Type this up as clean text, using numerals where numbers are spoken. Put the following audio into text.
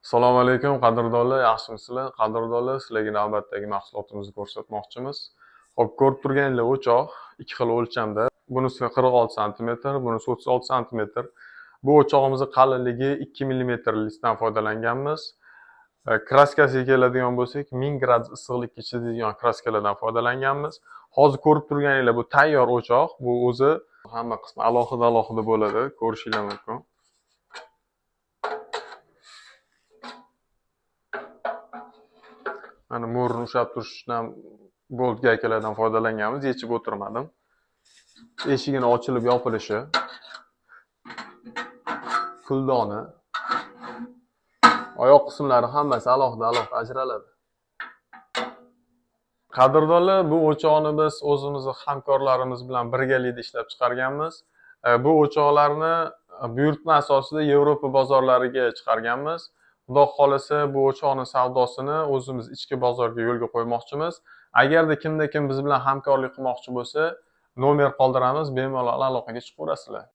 Assalomu alaykum qadrdonlar, yaxshimisizlar? Qadrdonlar, sizlarga navbatdagi mahsulotimizni ko'rsatmoqchimiz. Xo'p, ko'rib turganinglar o'choq ikki xil o'lchamda. Bunisi 46 sm, bunisi 36 sm. Bu o'chog'imizning qalinligi 2 mm-likdan foydalanganmiz. Kraskasiga keladigan bo'lsak, 1000 gradus issiqlikka chidaydigan kraskalardan foydalanganmiz. Hozir ko'rib turganinglar bu tayyor o'choq. Bu o'zi hamma qismi alohida bo'ladi, ko'rishingiz mumkin. Mana mo'rni ushlab turishdan bolt gaykalardan foydalanganmiz, yechib o'tirmadim. Eshigini ochilib yopilishi, kuldoni, oyoq qismlari hammasi alohida ajraladi. Qadrdonlar, bu o'choqni biz o'zimizning hamkorlarimiz bilan birgalikda ishlab chiqarganmiz. Bu o'choqlarni buyurtma asosida Yevropa bozorlariga chiqarganmiz. Xudo xolasa bu o'choqning savdosini o'zimiz ichki bozorga yo'lga qo'ymoqchimiz. Agarda kimda kim biz bilan hamkorlik qilmoqchi bo'lsa, nomer qoldiramiz, bemalol aloqaga chiqaverasizlar.